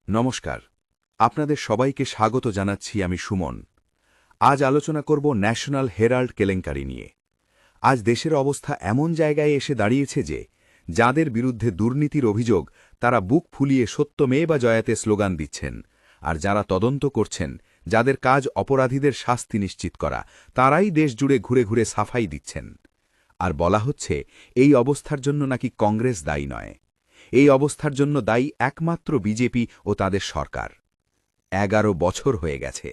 নমস্কার, আপনাদের সবাইকে স্বাগত জানাচ্ছি আমি সুমন। আজ আলোচনা করব ন্যাশনাল হেরাল্ড কেলেঙ্কারি নিয়ে। আজ দেশের অবস্থা এমন জায়গায় এসে দাঁড়িয়েছে যে যাদের বিরুদ্ধে দুর্নীতির অভিযোগ তারা বুক ফুলিয়ে সত্যমেবা জয়াতে স্লোগান দিচ্ছেন, আর যারা তদন্ত করছেন, যাদের কাজ অপরাধীদের শাস্তি নিশ্চিত করা, তারাই দেশ জুড়ে ঘুরে ঘুরে সাফাই দিচ্ছেন। আর বলা হচ্ছে এই অবস্থার জন্য নাকি কংগ্রেস দায়ী নয়, এই অবস্থার জন্য দায়ী একমাত্র বিজেপি ও তাদের সরকার। 11 বছর হয়ে গেছে,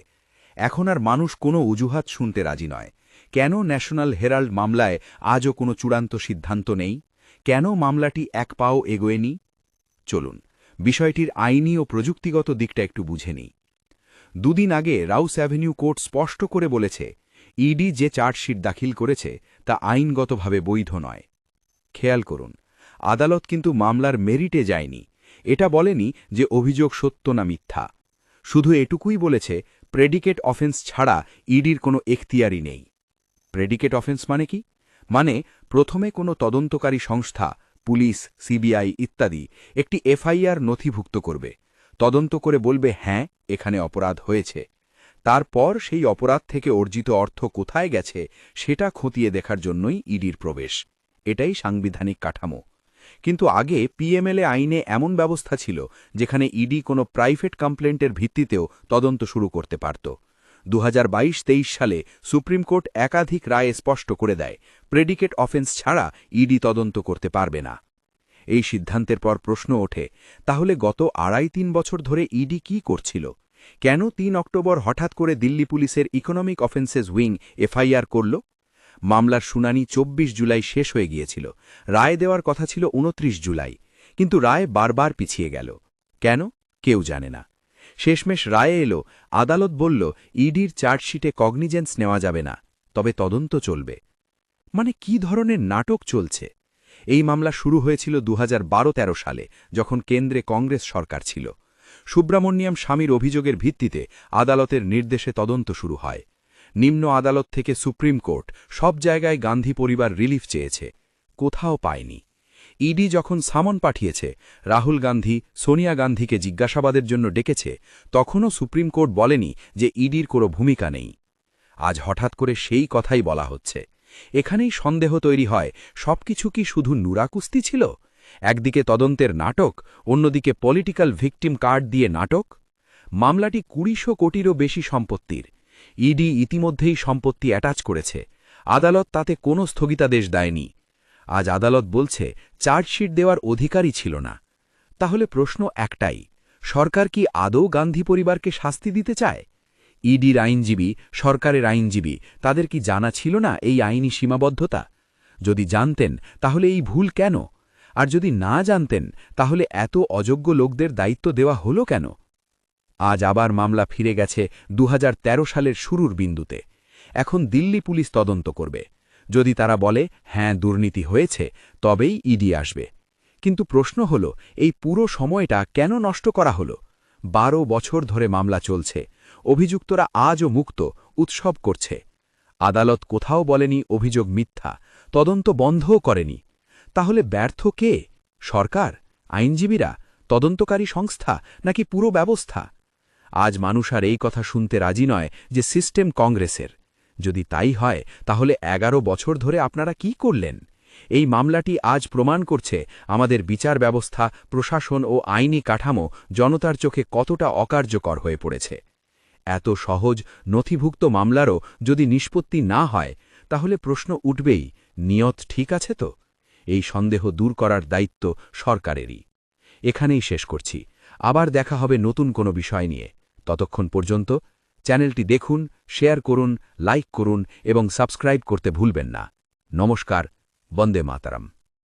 এখন আর মানুষ কোনো অজুহাত শুনতে রাজি নয়। কেন ন্যাশনাল হেরাল্ড মামলায় আজও কোনো চূড়ান্ত সিদ্ধান্ত নেই? কেন মামলাটি এক পাও এগোয়নি? চলুন বিষয়টির আইনি ও প্রযুক্তিগত দিকটা একটু বুঝে নিই। দুদিন আগে রাউস অ্যাভিনিউ কোর্ট স্পষ্ট করে বলেছে, ইডি যে চার্জশিট দাখিল করেছে তা আইনগতভাবে বৈধ নয়। খেয়াল করুন, আদালত কিন্তু মামলার মেরিটে যায়নি। এটা বলেনি যে অভিযোগ সত্য না মিথ্যা, শুধু এটুকুই বলেছে প্রেডিকেট অফেন্স ছাড়া ইডির কোনো এখতিয়ারই নেই। প্রেডিকেট অফেন্স মানে কি? মানে প্রথমে কোনো তদন্তকারী সংস্থা, পুলিশ, সিবিআই ইত্যাদি একটি এফআইআর নথিভুক্ত করবে, তদন্ত করে বলবে হ্যাঁ এখানে অপরাধ হয়েছে। তারপর সেই অপরাধ থেকে অর্জিত অর্থ কোথায় গেছে সেটা খতিয়ে দেখার জন্যই ইডির প্রবেশ। এটাই সাংবিধানিক কাঠামো। কিন্তু আগে পিএমএলএ আইনে এমন ব্যবস্থা ছিল যেখানে ইডি কোনো প্রাইভেট কমপ্লেন্টের ভিত্তিতেও তদন্ত শুরু করতে পারত। 2022-23 সালে সুপ্রিম কোর্ট একাধিক রায়ে স্পষ্ট করে দেয়, প্রেডিকেট অফেন্স ছাড়া ইডি তদন্ত করতে পারবে না। এই সিদ্ধান্তের পর প্রশ্ন ওঠে, তাহলে গত 2.5-3 বছর ধরে ইডি কি করছিল? কেন 3 অক্টোবর হঠাৎ করে দিল্লি পুলিশের ইকোনমিক অফেন্সেস উইং এফআইআর করল? মামলার শুনানি 24 জুলাই শেষ হয়ে গিয়েছিল, রায় দেওয়ার কথা ছিল 29 জুলাই, কিন্তু রায় বারবার পিছিয়ে গেল। কেন? কেউ জানে না। শেষমেশ রায়ে এলো, আদালত বলল ইডির চার্জশিটে কগনিজেন্স নেওয়া যাবে না, তবে তদন্ত চলবে। মানে কি ধরনের নাটক চলছে? এই মামলা শুরু হয়েছিল 2012-13 সালে, যখন কেন্দ্রে কংগ্রেস সরকার ছিল। সুব্রামণ্যম স্বামীর অভিযোগের ভিত্তিতে আদালতের নির্দেশে তদন্ত শুরু হয়। নিম্ন আদালত থেকে সুপ্রিম কোর্ট সব জায়গায় গান্ধী পরিবার রিলিফ চেয়েছে, কোথাও পায়নি। ইডি যখন সামন পাঠিয়েছে, রাহুল গান্ধী, সোনিয়া গান্ধীকে জিজ্ঞাসাবাদের জন্য ডেকেছে, তখনও সুপ্রিম কোর্ট বলেনি যে ইডির কোনো ভূমিকা নেই। আজ হঠাৎ করে সেই কথাই বলা হচ্ছে। এখানেই সন্দেহ তৈরি হয়, সবকিছু কি শুধু নুরাকুস্তি ছিল? একদিকে তদন্তের নাটক, অন্যদিকে পলিটিক্যাল ভিকটিম কার্ড দিয়ে নাটক। মামলাটি 200 কোটিরও বেশি সম্পত্তির। ইডি ইতিমধ্যেই সম্পত্তি অ্যাটাচ করেছে, আদালত তাতে কোনো স্থগিতাদেশ দেয়নি। আজ আদালত বলছে চার্জশিট দেওয়ার অধিকারই ছিল না। তাহলে প্রশ্ন একটাই, সরকার কি আদৌ গান্ধী পরিবারকে শাস্তি দিতে চায়? ইডির আইনজীবী, সরকারের আইনজীবী, তাদের কি জানা ছিল না এই আইনি সীমাবদ্ধতা? যদি জানতেন তাহলে এই ভুল কেন? আর যদি না জানতেন তাহলে এত অযোগ্য লোকদের দায়িত্ব দেওয়া হলো কেন? আজ আবার মামলা ফিরে গেছে 2013 সালের শুরুর বিন্দুতে। এখন দিল্লি পুলিশ তদন্ত করবে। যদি তারা বলে হ্যাঁ দুর্নীতি হয়েছে, তবেই ইডি আসবে। কিন্তু প্রশ্ন হল, এই পুরো সময়টা কেন নষ্ট করা হলো? 12 বছর ধরে মামলা চলছে, অভিযুক্তরা আজও মুক্ত, উৎসব করছে। আদালত কোথাও বলেনি অভিযোগ মিথ্যা, তদন্ত বন্ধও করেনি। তাহলে ব্যর্থ কে? সরকার, আইনজীবীরা, তদন্তকারী সংস্থা, নাকি পুরো ব্যবস্থা? আজ মানুষ আর এই কথা শুনতে রাজি নয় যে সিস্টেম কংগ্রেসের। যদি তাই হয় তাহলে 11 বছর ধরে আপনারা কি করলেন? এই মামলাটি আজ প্রমাণ করছে আমাদের বিচার ব্যবস্থা, প্রশাসন ও আইনি কাঠামো জনতার চোখে কতটা অকার্যকর হয়ে পড়েছে। এত সহজ নথিভুক্ত মামলারও যদি নিষ্পত্তি না হয়, তাহলে প্রশ্ন উঠবেই, নিয়ত ঠিক আছে তো? এই সন্দেহ দূর করার দায়িত্ব সরকারেরই। এখানেই শেষ করছি, আবার দেখা হবে নতুন কোনো বিষয় নিয়ে। ততক্ষণ পর্যন্ত চ্যানেলটি দেখুন, শেয়ার করুন, লাইক করুন এবং সাবস্ক্রাইব করতে ভুলবেন না। নমস্কার, বন্দে মাতরম।